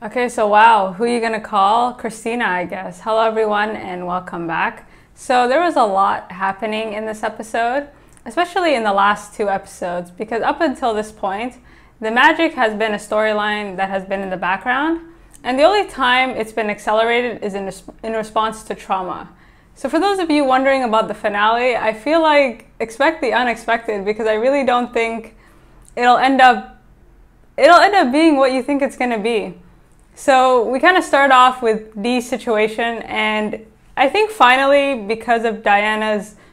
Okay, so wow, who are you gonna call? Christina, I guess. Hello everyone and welcome back. So there was a lot happening in this episode, especially in the last two episodes, because up until this point, the magic has been a storyline that has been in the background, and the only time it's been accelerated is in response to trauma. So for those of you wondering about the finale, I feel like expect the unexpected, because I really don't think it'll end up being what you think it's gonna be. So we kind of start off with Dee's situation, and I think finally, because of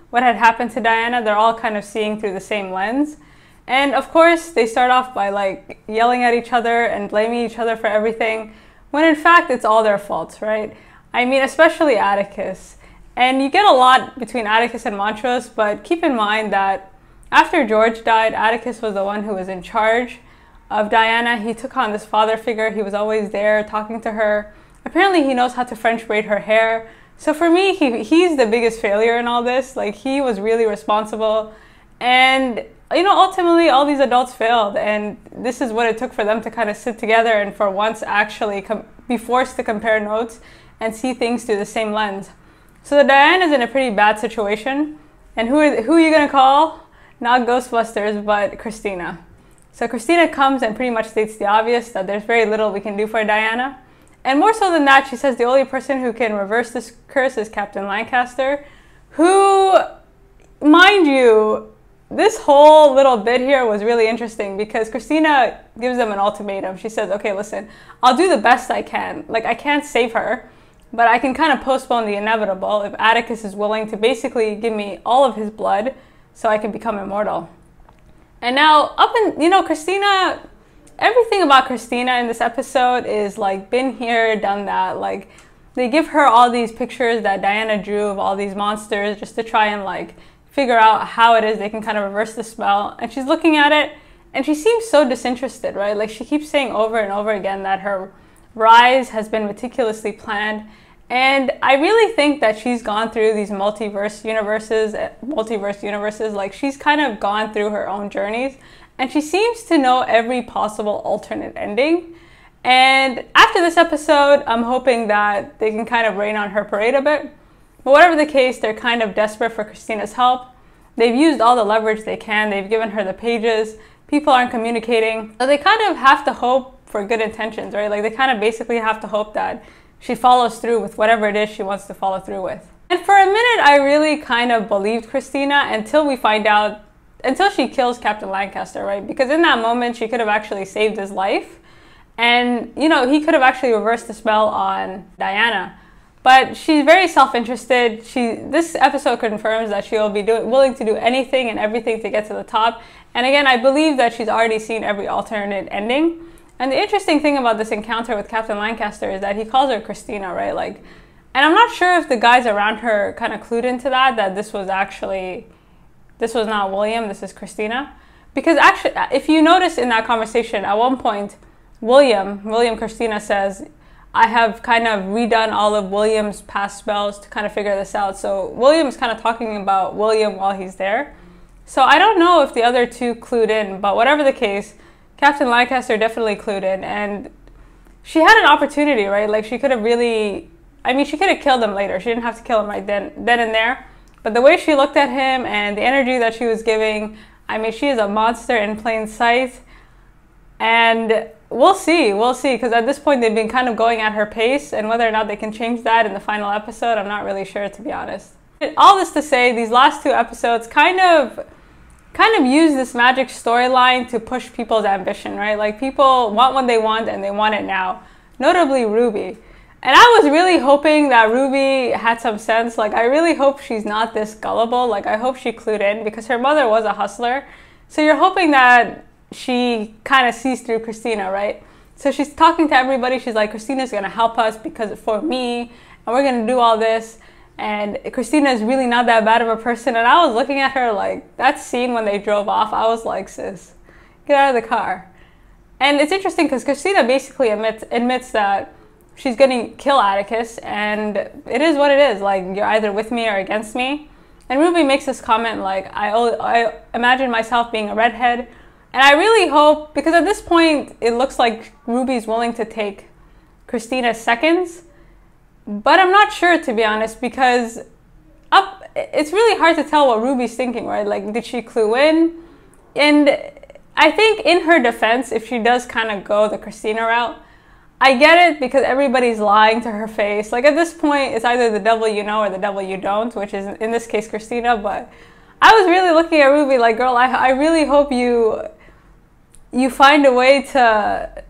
what had happened to Diana, they're all kind of seeing through the same lens. And of course, they start off by like yelling at each other and blaming each other for everything, when in fact it's all their fault, right? I mean, especially Atticus. And you get a lot between Atticus and Montrose, but keep in mind that after George died, Atticus was the one who was in charge of Diana. He took on this father figure. He was always there talking to her. Apparently he knows how to French braid her hair. So for me, he's the biggest failure in all this. Like, he was really responsible. And, you know, ultimately all these adults failed. And this is what it took for them to kind of sit together and for once actually be forced to compare notes and see things through the same lens. So Diana's in a pretty bad situation. And who are you gonna call? Not Ghostbusters, but Christina. So Christina comes and pretty much states the obvious, that there's very little we can do for Diana. And more so than that, she says the only person who can reverse this curse is Captain Lancaster, who, mind you, this whole little bit here was really interesting because Christina gives them an ultimatum. She says, okay, listen, I'll do the best I can. Like, I can't save her, but I can kind of postpone the inevitable if Atticus is willing to basically give me all of his blood so I can become immortal. And now, Christina, everything about Christina in this episode is like, been here, done that. Like, they give her all these pictures that Diana drew of all these monsters just to try and like figure out how it is they can kind of reverse the spell. And she's looking at it and she seems so disinterested, right? Like, she keeps saying over and over again that her rise has been meticulously planned. And I really think that she's gone through these multiverse universes. Like, she's kind of gone through her own journeys, and she seems to know every possible alternate ending. And after this episode, I'm hoping that they can kind of rain on her parade a bit. But whatever the case, they're kind of desperate for Christina's help. They've used all the leverage they can. They've given her the pages. People aren't communicating. So they kind of have to hope for good intentions, right? Like, they kind of basically have to hope that she follows through with whatever it is she wants to follow through with. And for a minute, I really kind of believed Christina until she kills Captain Lancaster, right? Because in that moment, she could have actually saved his life. And, you know, he could have actually reversed the spell on Diana. But she's very self-interested. This episode confirms that she will be willing to do anything and everything to get to the top. And again, I believe that she's already seen every alternate ending. And the interesting thing about this encounter with Captain Lancaster is that he calls her Christina, right? Like, and I'm not sure if the guys around her kind of clued into that this was not William, this is Christina. Because actually, if you notice in that conversation, at one point, William Christina says, I have kind of redone all of William's past spells to kind of figure this out. So William is kind of talking about William while he's there. So I don't know if the other two clued in, but whatever the case, Captain Lancaster definitely clued in, and she had an opportunity, right? Like, she could have she could have killed him later. She didn't have to kill him right then and there. But the way she looked at him and the energy that she was giving, I mean, she is a monster in plain sight. And we'll see, because at this point they've been kind of going at her pace, and whether or not they can change that in the final episode, I'm not really sure, to be honest. All this to say, these last two episodes kind of use this magic storyline to push people's ambition, right? Like, people want what they want and they want it now, notably Ruby. And I was really hoping that Ruby had some sense. Like, I really hope she's not this gullible. Like, I hope she clued in, because her mother was a hustler. So you're hoping that she kind of sees through Christina, right? So she's talking to everybody. She's like, Christina's going to help us because for me, and we're going to do all this. And Christina is really not that bad of a person. And I was looking at her like, that scene when they drove off, I was like, sis, get out of the car. And it's interesting because Christina basically admits that she's going to kill Atticus. And it is what it is. Like, you're either with me or against me. And Ruby makes this comment like, I imagine myself being a redhead. And I really hope, because at this point, it looks like Ruby's willing to take Christina's seconds, but I'm not sure, to be honest, because it's really hard to tell what Ruby's thinking, right? Like, did she clue in? And I think in her defense, if she does kind of go the Christina route, I get it, because everybody's lying to her face. Like, at this point, it's either the devil you know or the devil you don't, which is, in this case, Christina. But I was really looking at Ruby like, girl, I really hope you find a way to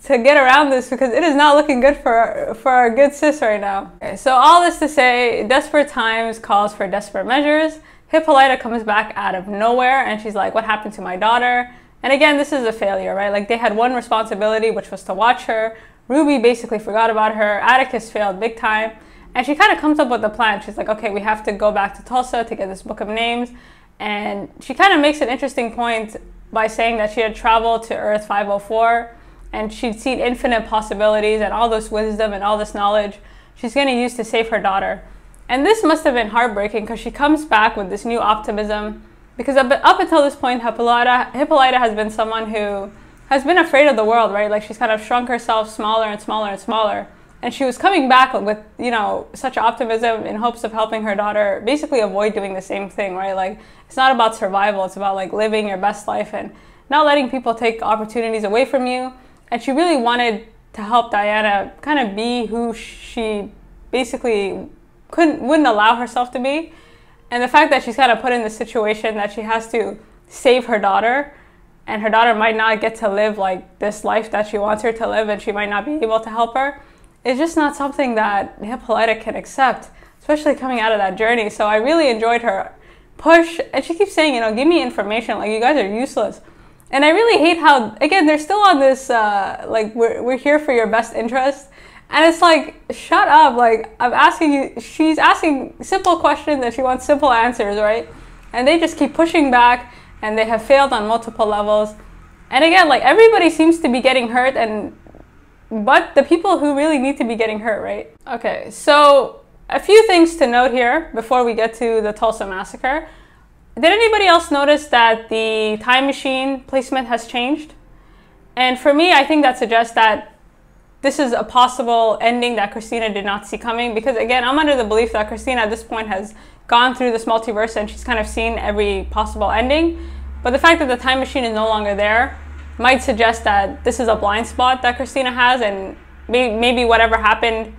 get around this, because it is not looking good for our good sis right now. Okay, so all this to say, desperate times calls for desperate measures. Hippolyta comes back out of nowhere, and she's like, what happened to my daughter? And again, this is a failure, right? Like, they had one responsibility, which was to watch her. Ruby basically forgot about her. Atticus failed big time. And she kind of comes up with a plan. She's like, okay, we have to go back to Tulsa to get this book of names. And she kind of makes an interesting point by saying that she had traveled to Earth 504 and she'd seen infinite possibilities, and all this wisdom and all this knowledge she's going to use to save her daughter. And this must have been heartbreaking, because she comes back with this new optimism. Because up until this point, Hippolyta has been someone who has been afraid of the world, right? Like, she's kind of shrunk herself smaller and smaller and smaller. And she was coming back with, you know, such optimism in hopes of helping her daughter basically avoid doing the same thing, right? Like, it's not about survival. It's about, like, living your best life and not letting people take opportunities away from you. And she really wanted to help Diana kind of be who she basically wouldn't allow herself to be. And the fact that she's kind of put in the situation that she has to save her daughter, and her daughter might not get to live like this life that she wants her to live, and she might not be able to help her, is just not something that Hippolyta can accept, especially coming out of that journey. So I really enjoyed her push, and she keeps saying, you know, give me information, like, you guys are useless. And I really hate how, again, they're still on this, like, we're here for your best interest. And it's like, shut up. Like, I'm asking you, she's asking simple questions and she wants simple answers, right? And they just keep pushing back, and they have failed on multiple levels. And again, like, everybody seems to be getting hurt, but the people who really need to be getting hurt, right? Okay, so a few things to note here before we get to the Tulsa Massacre. Did anybody else notice that the time machine placement has changed? And for me, I think that suggests that this is a possible ending that Christina did not see coming, because again, I'm under the belief that Christina at this point has gone through this multiverse and she's kind of seen every possible ending. But the fact that the time machine is no longer there might suggest that this is a blind spot that Christina has, and maybe whatever happened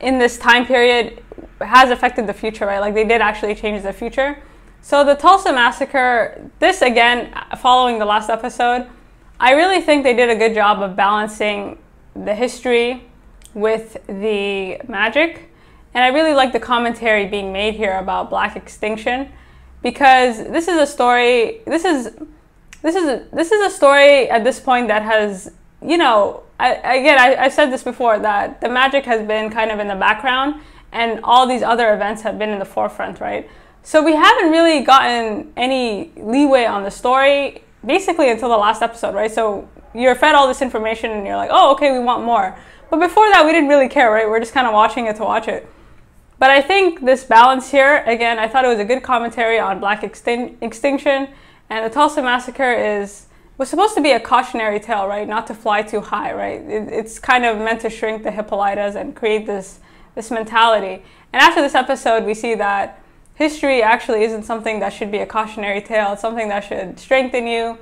in this time period has affected the future, right? Like, they did actually change the future. So the Tulsa Massacre, this again, following the last episode, I really think they did a good job of balancing the history with the magic. And I really like the commentary being made here about Black extinction, because this is a story, this is a story at this point that has, you know, I said this before, that the magic has been kind of in the background and all these other events have been in the forefront, right? So we haven't really gotten any leeway on the story basically until the last episode, right? So you're fed all this information and you're like, oh, okay, we want more. But before that, we didn't really care, right? We're just kind of watching it to watch it. But I think this balance here, again, I thought it was a good commentary on Black extinction. And the Tulsa Massacre was supposed to be a cautionary tale, right? Not to fly too high, right? It's kind of meant to shrink the Hippolytas and create this mentality. And after this episode, we see that history actually isn't something that should be a cautionary tale. It's something that should strengthen you.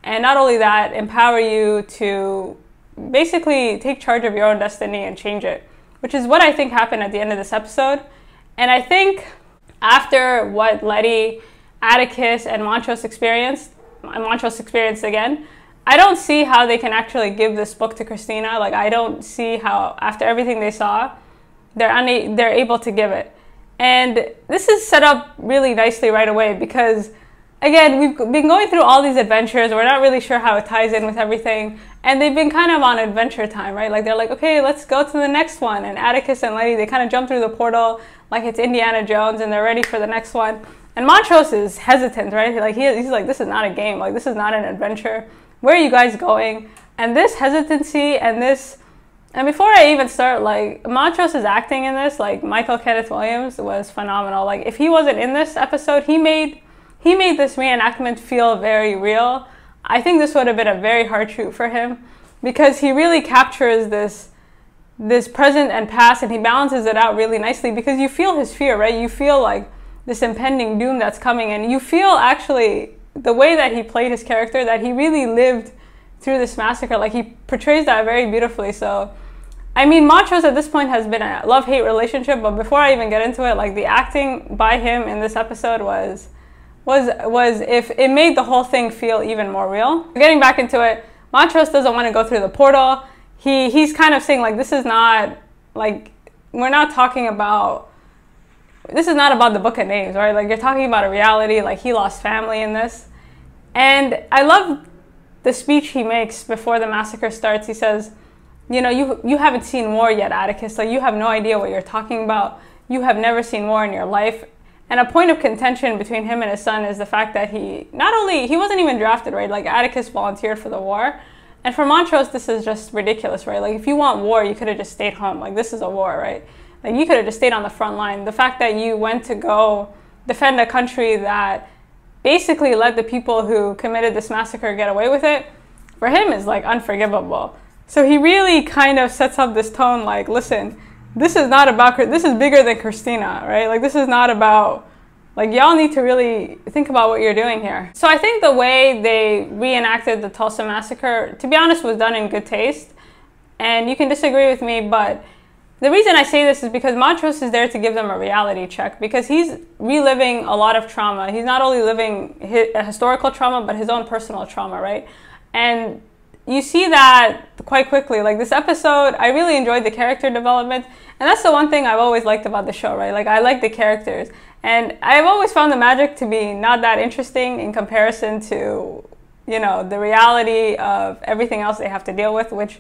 And not only that, empower you to basically take charge of your own destiny and change it, which is what I think happened at the end of this episode. And I think after what Letti, Atticus, and Montrose experienced again, I don't see how they can actually give this book to Christina. Like, I don't see how, after everything they saw, they're able to give it. And this is set up really nicely right away, because again, we've been going through all these adventures. We're not really sure how it ties in with everything. And they've been kind of on adventure time, right? Like, they're like, okay, let's go to the next one. And Atticus and Letti, they kind of jump through the portal like it's Indiana Jones, and they're ready for the next one. And Montrose is hesitant, right? Like, he's like, this is not a game. Like, this is not an adventure. Where are you guys going? And this hesitancy and this... And before I even start, like, Montrose's acting in this, like, Michael Kenneth Williams was phenomenal. Like, if he wasn't in this episode, he made this reenactment feel very real. I think this would have been a very hard shoot for him, because he really captures this this present and past, and he balances it out really nicely, because you feel his fear, right? You feel like this impending doom that's coming, and you feel actually the way that he played his character, that he really lived through this massacre. Like, he portrays that very beautifully. So I mean, Montrose at this point has been a love-hate relationship, but before I even get into it, like, the acting by him in this episode was if it made the whole thing feel even more real. Getting back into it, Montrose doesn't want to go through the portal. He's kind of saying, like, this is not, like, we're not talking about, this is not about the Book of Names, right? Like, you're talking about a reality. Like, he lost family in this. And I love the speech he makes before the massacre starts. He says, you know, you haven't seen war yet, Atticus. Like, you have no idea what you're talking about. You have never seen war in your life. And a point of contention between him and his son is the fact that he wasn't even drafted, right? Like, Atticus volunteered for the war. And for Montrose, this is just ridiculous, right? Like, if you want war, you could have just stayed home. Like, this is a war, right? Like, you could have just stayed on the front line. The fact that you went to go defend a country that basically let the people who committed this massacre get away with it, for him is, like, unforgivable. So he really kind of sets up this tone, like, listen, this is not about, this is bigger than Christina, right? Like, this is not about, like, y'all need to really think about what you're doing here. So I think the way they reenacted the Tulsa Massacre, to be honest, was done in good taste. And you can disagree with me, but the reason I say this is because Montrose is there to give them a reality check, because he's reliving a lot of trauma. He's not only living a historical trauma, but his own personal trauma, right? And you see that quite quickly. Like, this episode, I really enjoyed the character development. And that's the one thing I've always liked about the show, right? Like, I like the characters. And I've always found the magic to be not that interesting in comparison to, you know, the reality of everything else they have to deal with, which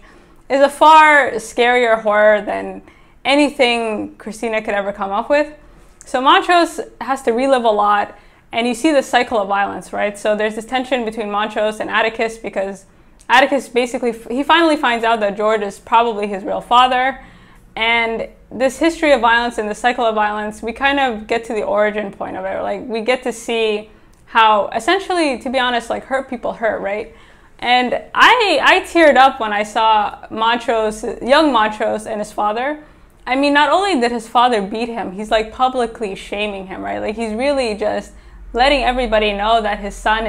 is a far scarier horror than anything Christina could ever come up with. So Montrose has to relive a lot, and you see the cycle of violence, right? So there's this tension between Montrose and Atticus, because Atticus basically, he finally finds out that George is probably his real father. And this history of violence and the cycle of violence, we kind of get to the origin point of it. Like, we get to see how, essentially, to be honest, like, hurt people hurt, right? And I teared up when I saw Montrose, young Montrose, and his father. I mean, not only did his father beat him, he's, like, publicly shaming him, right? Like, he's really just letting everybody know that his son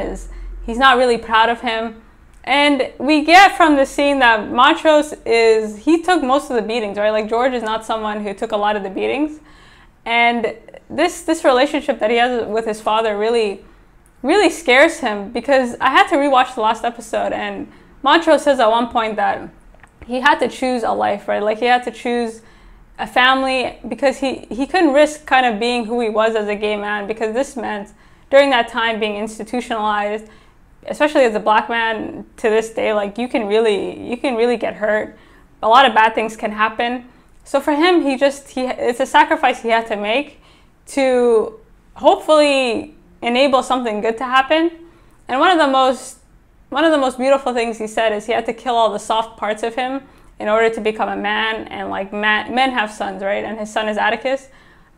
he's not really proud of him. And we get from the scene that Montrose he took most of the beatings, right? Like, George is not someone who took a lot of the beatings. And this relationship that he has with his father really, really scares him, because I had to rewatch the last episode, and Montrose says at one point that he had to choose a life, right? Like, he had to choose a family, because he couldn't risk kind of being who he was as a gay man, because this meant, during that time, being institutionalized, especially as a black man to this day. Like, you can really get hurt. A lot of bad things can happen. So for him, it's a sacrifice he had to make to hopefully enable something good to happen. And one of the most beautiful things he said is he had to kill all the soft parts of him in order to become a man. And, like, men have sons, right? And his son is Atticus.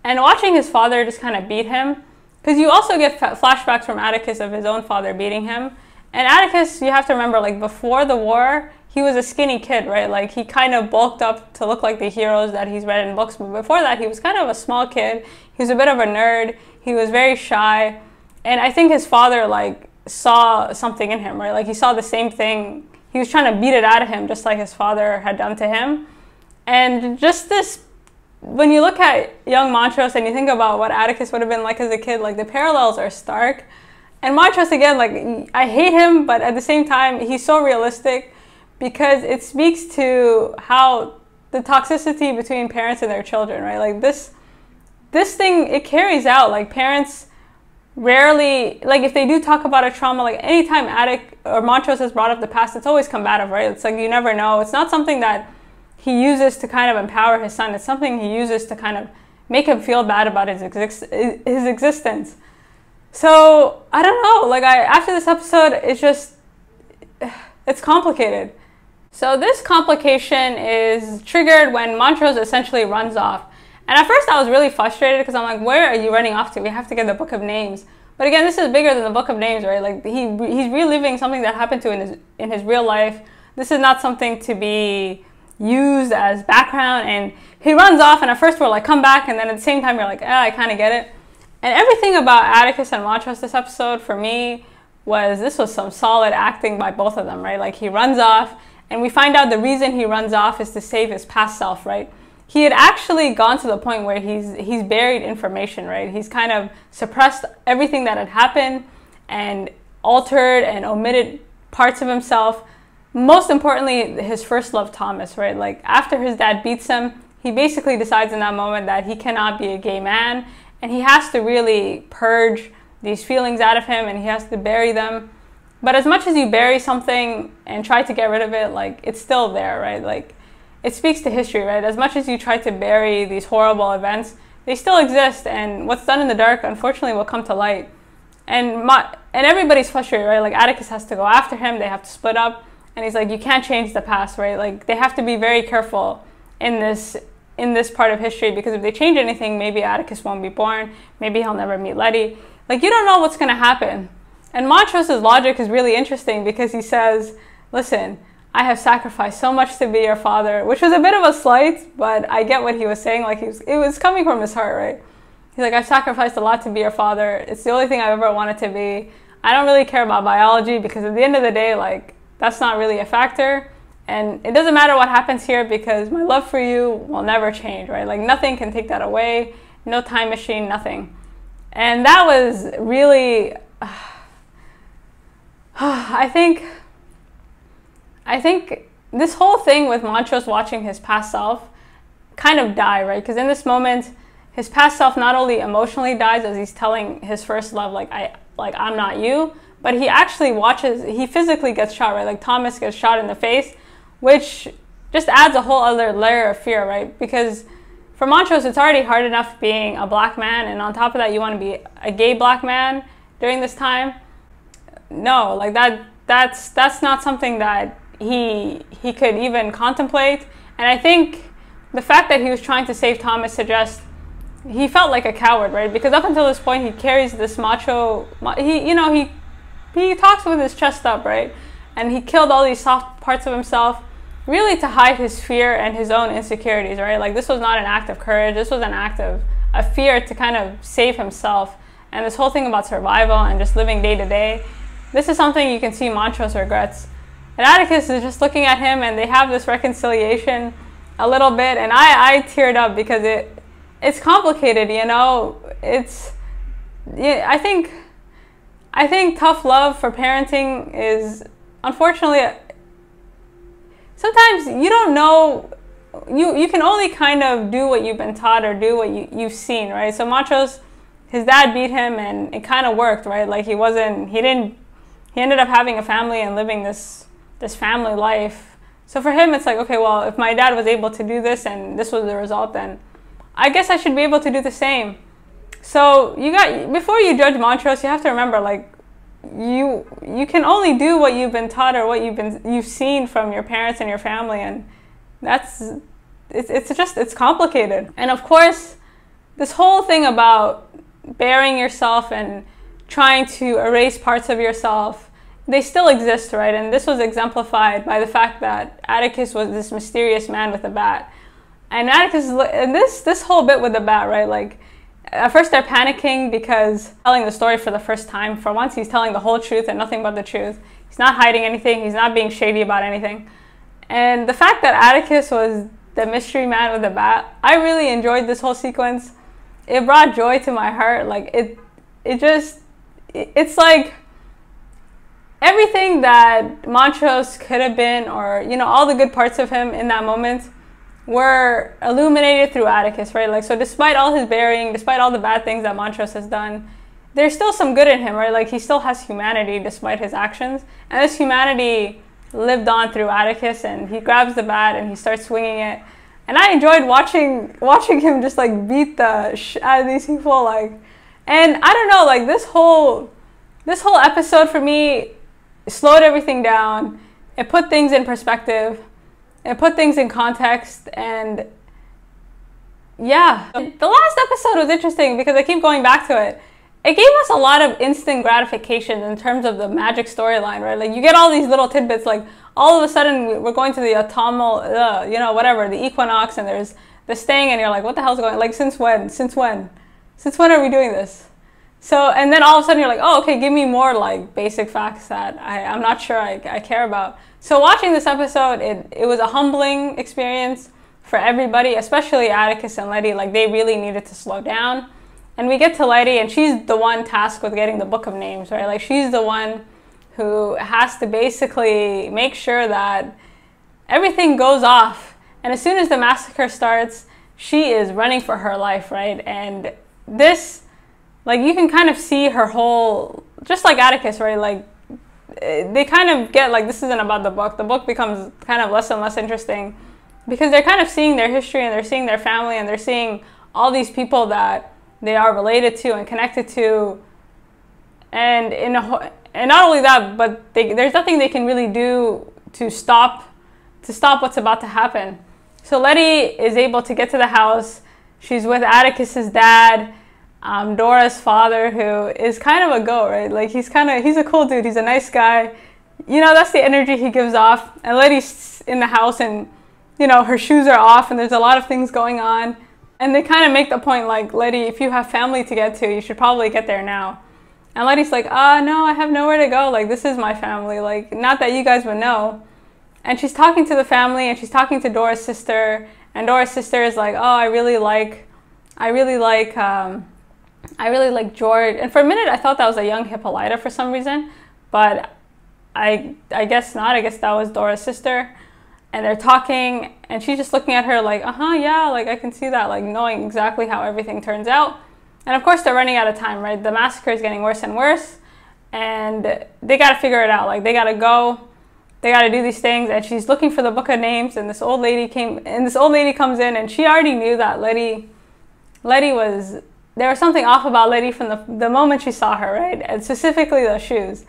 And watching his father just kind of beat him, because you also get flashbacks from Atticus of his own father beating him. And Atticus, you have to remember, like, before the war, he was a skinny kid, right? Like, he kind of bulked up to look like the heroes that he's read in books. But before that, he was kind of a small kid. He was a bit of a nerd. He was very shy. And I think his father, like, saw something in him, right? Like, he saw the same thing. He was trying to beat it out of him, just like his father had done to him. And just this, when you look at young Montrose and you think about what Atticus would have been like as a kid, like, the parallels are stark. And Montrose, again, like, I hate him, but at the same time, he's so realistic, because it speaks to how the toxicity between parents and their children, right? Like, this thing, it carries out. Like, parents rarely, like, if they do talk about a trauma, like, anytime Attic or Montrose has brought up the past, it's always combative, right? It's like, you never know. It's not something that he uses to kind of empower his son. It's something he uses to kind of make him feel bad about his existence. So, I don't know. Like, after this episode, it's complicated. So this complication is triggered when Montrose essentially runs off. And at first I was really frustrated, because I'm like, where are you running off to? We have to get the Book of Names. But again, this is bigger than the Book of Names, right? Like, he's reliving something that happened to him in his real life. This is not something to be, used as background, and he runs off, and at first we're like, come back, and then at the same time you're like, I kind of get it. And everything about Atticus and Montrose this episode for me this was some solid acting by both of them, right? Like, he runs off, and we find out the reason he runs off is to save his past self, right? He had actually gone to the point where he's buried information, right? He's kind of suppressed everything that had happened and altered and omitted parts of himself. Most importantly, his first love, Thomas, right? Like, after his dad beats him, he basically decides in that moment that he cannot be a gay man, and he has to really purge these feelings out of him, and he has to bury them. But as much as you bury something and try to get rid of it, like, it's still there, right? Like, it speaks to history, right? As much as you try to bury these horrible events, they still exist, and what's done in the dark, unfortunately, will come to light. And everybody's frustrated, right? Like, Atticus has to go after him, they have to split up, and he's like, you can't change the past, right? Like, they have to be very careful in this part of history, because if they change anything, maybe Atticus won't be born, maybe he'll never meet Letti. Like, you don't know what's going to happen. And Montrose's logic is really interesting, because he says, listen, I have sacrificed so much to be your father, which was a bit of a slight, but I get what he was saying. Like, it was coming from his heart, right? He's like, I've sacrificed a lot to be your father. It's the only thing I've ever wanted to be. I don't really care about biology, because at the end of the day, like, that's not really a factor. And it doesn't matter what happens here, because my love for you will never change, right? Like, nothing can take that away. No time machine, nothing. And that was really, I think this whole thing with Montrose watching his past self kind of die, right? Because in this moment, his past self not only emotionally dies as he's telling his first love, I'm not you, but he actually he physically gets shot, right? Like, Thomas gets shot in the face, which just adds a whole other layer of fear, right? Because for Montrose, it's already hard enough being a black man, and on top of that, you want to be a gay black man during this time. No, like, that's not something that he could even contemplate. And I think the fact that he was trying to save Thomas suggests he felt like a coward, right? Because up until this point, he carries this macho, he talks with his chest up, right? And he killed all these soft parts of himself, really to hide his fear and his own insecurities, right? Like, this was not an act of courage. This was an act of fear to kind of save himself. And this whole thing about survival and just living day to day, this is something you can see Montrose regrets. And Atticus is just looking at him, and they have this reconciliation a little bit, and I teared up, because it's complicated, you know? I think tough love for parenting is, unfortunately, sometimes you don't know, you can only kind of do what you've been taught or do what you've seen, right? So Montrose, his dad beat him, and it kind of worked, right? Like, he ended up having a family and living this family life. So for him, it's like, okay, well, if my dad was able to do this and this was the result, then I guess I should be able to do the same. So before you judge Montrose, you have to remember, like, you can only do what you've been taught or what you've seen from your parents and your family, and it's complicated. And of course, this whole thing about burying yourself and trying to erase parts of yourself, they still exist, right? And this was exemplified by the fact that Atticus was this mysterious man with a bat. And Atticus, and this whole bit with the bat, right? Like, at first they're panicking because telling the story for the first time. For once, he's telling the whole truth and nothing but the truth. He's not hiding anything. He's not being shady about anything. And the fact that Atticus was the mystery man with the bat, I really enjoyed this whole sequence. It brought joy to my heart. Like, it's like everything that Montrose could have been, or, you know, all the good parts of him in that moment were illuminated through Atticus, right? Like, so despite all his burying, despite all the bad things that Montrose has done, there's still some good in him, right? Like, he still has humanity despite his actions, and this humanity lived on through Atticus, and he grabs the bat and he starts swinging it, and I enjoyed watching him just, like, beat the out of these people, like. And I don't know, like, this whole episode for me slowed everything down. It put things in perspective. It put things in context. And yeah, the last episode was interesting because I keep going back to it. it gave us a lot of instant gratification in terms of the magic storyline, right? Like, you get all these little tidbits, like, all of a sudden we're going to the autumnal, you know, whatever, the equinox, and there's this thing, and you're like, what the hell's going on? Like, since when? Since when? Since when are we doing this? So, and then all of a sudden you're like, oh, okay, give me more, like, basic facts that I'm not sure I care about. So watching this episode, it was a humbling experience for everybody, especially Atticus and Letti. Like, they really needed to slow down. And we get to Letti, and she's the one tasked with getting the Book of Names, right? Like, she's the one who has to basically make sure that everything goes off. And as soon as the massacre starts, she is running for her life, right? And this, like, you can kind of see her whole, just like Atticus, right? Like, they kind of get, like, this isn't about the book. The book becomes kind of less and less interesting because they're kind of seeing their history, and they're seeing their family, and they're seeing all these people that they are related to and connected to. And and not only that, but there's nothing they can really do to stop what's about to happen. So Letti is able to get to the house. She's with Atticus's dad, Dora's father, who is kind of a goat, right? Like, he's a cool dude. He's a nice guy. You know, that's the energy he gives off. And Letti's in the house, and, you know, her shoes are off, and there's a lot of things going on. And they kind of make the point, like, Letti, if you have family to get to, you should probably get there now. And Letti's like, no, I have nowhere to go. Like, this is my family. Like, not that you guys would know. And she's talking to the family, and she's talking to Dora's sister. And Dora's sister is like, oh, I really like George. And for a minute, I thought that was a young Hippolyta for some reason. But I guess not. I guess that was Dora's sister. And they're talking, and she's just looking at her like, yeah, like, I can see that, like, knowing exactly how everything turns out. And of course, they're running out of time, right? The massacre is getting worse and worse, and they got to figure it out. Like, they got to go, they got to do these things, and she's looking for the Book of Names, and this old lady comes in, and she already knew that Letti was, there was something off about Letti from the moment she saw her, right? And specifically those shoes.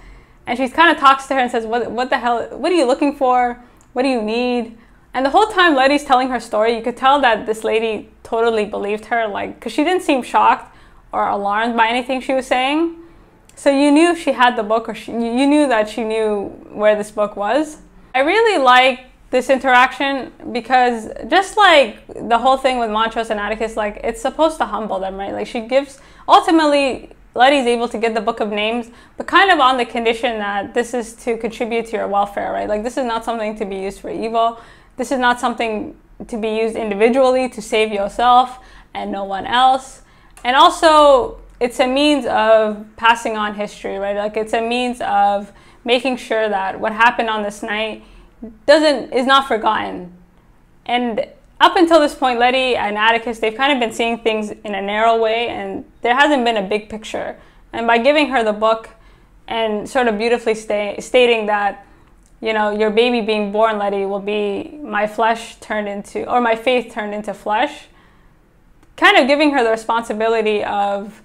And she kind of talks to her and says, what the hell, what are you looking for? What do you need? And the whole time Letti's telling her story, you could tell that this lady totally believed her, like, because she didn't seem shocked or alarmed by anything she was saying. So you knew she had the book, or you knew that she knew where this book was. I really like this interaction because, just like the whole thing with Montrose and Atticus, like, it's supposed to humble them, right? Like, she gives, ultimately, Letti's able to get the Book of Names, but kind of on the condition that this is to contribute to your welfare, right? Like, this is not something to be used for evil. This is not something to be used individually to save yourself and no one else. And also, it's a means of passing on history, right? Like, it's a means of making sure that what happened on this night is not forgotten. And up until this point, Letti and Atticus, they've kind of been seeing things in a narrow way, and there hasn't been a big picture. And by giving her the book and sort of beautifully stating that, you know, your baby being born, Letti, will be my flesh turned into, or my faith turned into flesh, kind of giving her the responsibility of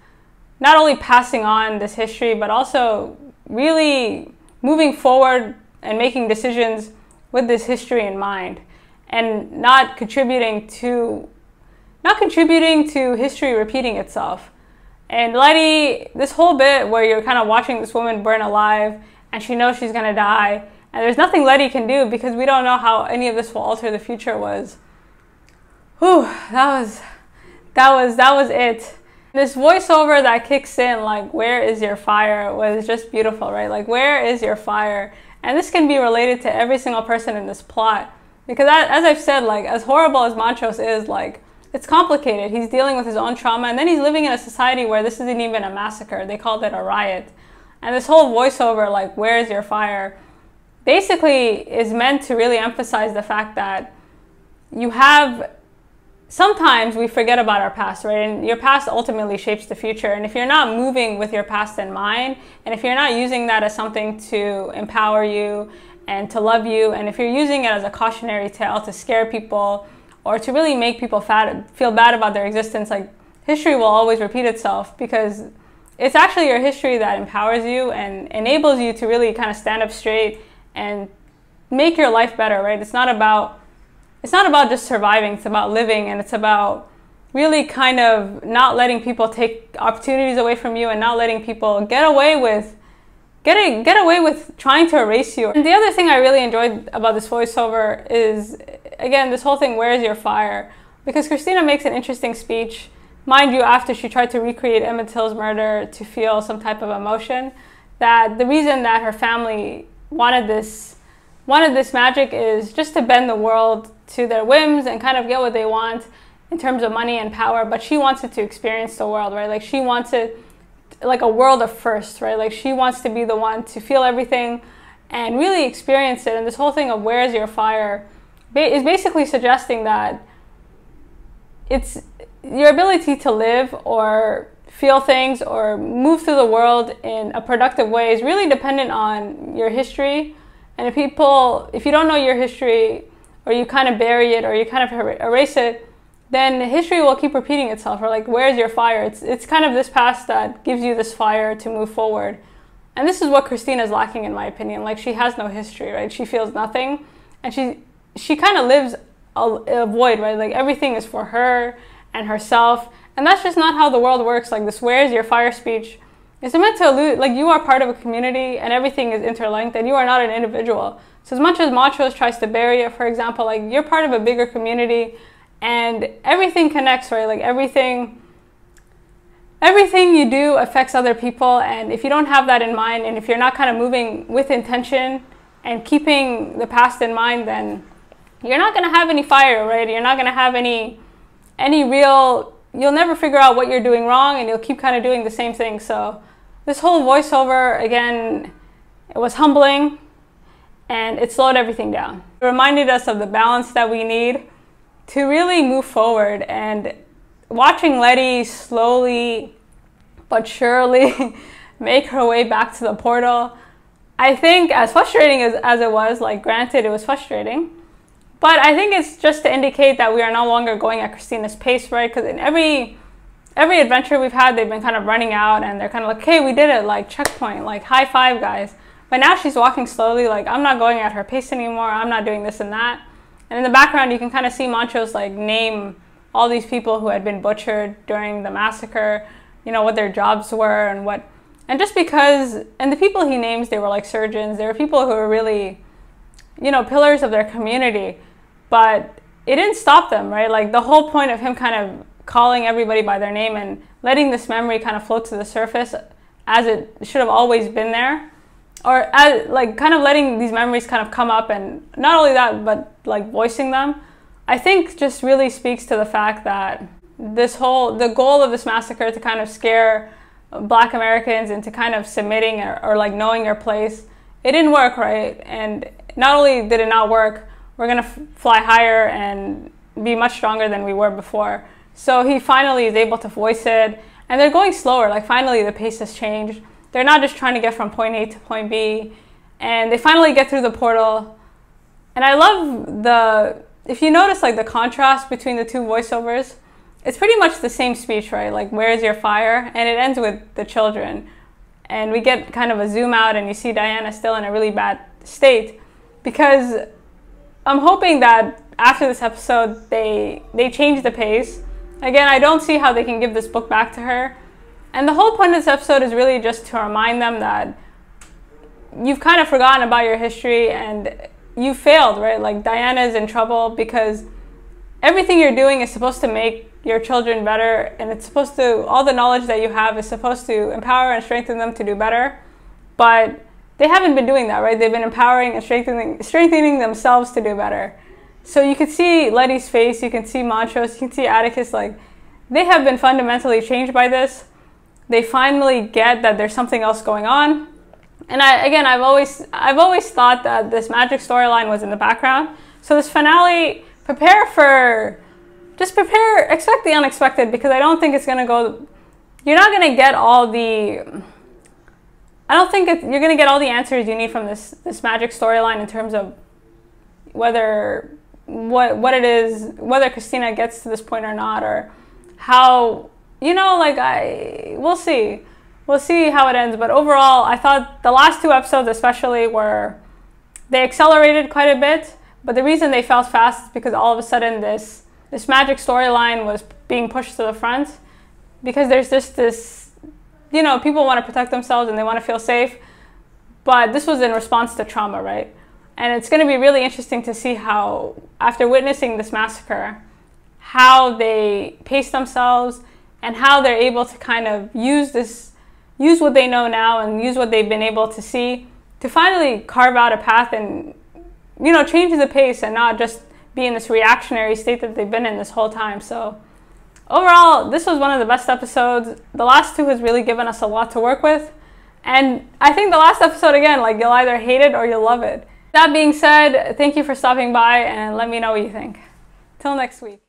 not only passing on this history, but also really moving forward and making decisions with this history in mind, and not contributing to history repeating itself. And Letti, this whole bit where you're kind of watching this woman burn alive, and she knows she's gonna die, and there's nothing Letti can do because we don't know how any of this will alter the future, was, whew, that was it. This voiceover that kicks in, like, where is your fire, was just beautiful, right? Like, where is your fire? And this can be related to every single person in this plot. Because as I've said, like, as horrible as Montrose is, like, it's complicated. He's dealing with his own trauma, and then he's living in a society where this isn't even a massacre. They called it a riot. And this whole voiceover, like, where is your fire, basically is meant to really emphasize the fact that sometimes we forget about our past, right? And your past ultimately shapes the future. And if you're not moving with your past in mind, and if you're not using that as something to empower you and to love you, and if you're using it as a cautionary tale to scare people or to really make people feel bad about their existence, like, history will always repeat itself, because it's actually your history that empowers you and enables you to really kind of stand up straight and make your life better, right? It's not about just surviving, it's about living, and it's about really kind of not letting people take opportunities away from you and not letting people get away with trying to erase you. And the other thing I really enjoyed about this voiceover is, again, this whole thing, where is your fire? Because Christina makes an interesting speech, mind you, after she tried to recreate Emmett Till's murder to feel some type of emotion, that the reason that her family wanted this magic is just to bend the world to their whims and kind of get what they want in terms of money and power, but she wants it to experience the world, right? Like, she wants it like a world of firsts, right? Like, she wants to be the one to feel everything and really experience it. And this whole thing of where is your fire is basically suggesting that it's your ability to live or feel things or move through the world in a productive way is really dependent on your history. And if you don't know your history, or you kind of bury it, or you kind of erase it, then history will keep repeating itself. Or like, where's your fire? It's kind of this past that gives you this fire to move forward. And this is what Christina is lacking, in my opinion. Like, she has no history, right? She feels nothing, and she kind of lives a void, right? Like, everything is for her and herself, and that's just not how the world works. Like, this where's your fire speech is meant to allude, like, you are part of a community and everything is interlinked, and you are not an individual. So as much as Montrose tries to bury it, for example, like, you're part of a bigger community and everything connects, right? Like, everything you do affects other people, and if you don't have that in mind, and if you're not kind of moving with intention and keeping the past in mind, then you're not going to have any fire, right? You're not going to have any real, you'll never figure out what you're doing wrong, and you'll keep kind of doing the same thing. So this whole voiceover, again, it was humbling, and it slowed everything down. It reminded us of the balance that we need to really move forward. And watching Letti slowly but surely make her way back to the portal, I think, as frustrating as it was, like, granted, it was frustrating, but I think it's just to indicate that we are no longer going at Christina's pace, right? Because in every adventure we've had, they've been kind of running out, and they're kind of like, hey, we did it, like, checkpoint, like, high five, guys. But now she's walking slowly, like, I'm not going at her pace anymore, I'm not doing this and that. And in the background, you can kind of see Montrose, like, name all these people who had been butchered during the massacre, you know, what their jobs were and just because, and the people he names, they were like surgeons, they were people who were really, you know, pillars of their community, but it didn't stop them, right? Like, the whole point of him kind of calling everybody by their name and letting this memory kind of float to the surface as it should have always been there, or as, like, kind of letting these memories kind of come up, and not only that, but like voicing them, I think just really speaks to the fact that the goal of this massacre to kind of scare Black Americans into kind of submitting or like knowing your place, it didn't work, right? And not only did it not work, we're gonna fly higher and be much stronger than we were before. So he finally is able to voice it, and they're going slower. Like, finally the pace has changed. They're not just trying to get from point A to point B, and they finally get through the portal. And I love if you notice, like, the contrast between the two voiceovers, it's pretty much the same speech, right? Like, where's your fire? And it ends with the children. And we get kind of a zoom out, and you see Diana still in a really bad state, because I'm hoping that after this episode, they change the pace. Again, I don't see how they can give this book back to her. And the whole point of this episode is really just to remind them that you've kind of forgotten about your history and you failed, right? Like, Diana's in trouble because everything you're doing is supposed to make your children better, and it's supposed to, all the knowledge that you have is supposed to empower and strengthen them to do better. But they haven't been doing that, right? They've been empowering and strengthening themselves to do better. So you can see Letti's face, you can see Montrose, you can see Atticus, like, they have been fundamentally changed by this. They finally get that there's something else going on. And I've always thought that this magic storyline was in the background. So this finale, expect the unexpected, because I don't think it's gonna go, you're not gonna get all the, I don't think you're gonna get all the answers you need from this magic storyline in terms of whether, what it is, whether Christina gets to this point or not, or how, you know, like, we'll see. We'll see how it ends. But overall, I thought the last two episodes especially they accelerated quite a bit. But the reason they felt fast is because all of a sudden this this magic storyline was being pushed to the front, because there's just this, you know, people want to protect themselves and they want to feel safe, but this was in response to trauma, right? And it's going to be really interesting to see how, after witnessing this massacre, how they pace themselves and how they're able to kind of use what they know now and use what they've been able to see to finally carve out a path and, you know, change the pace and not just be in this reactionary state that they've been in this whole time. So overall, this was one of the best episodes. The last two has really given us a lot to work with. And I think the last episode, again, like, you'll either hate it or you'll love it. That being said, thank you for stopping by and let me know what you think. Till next week.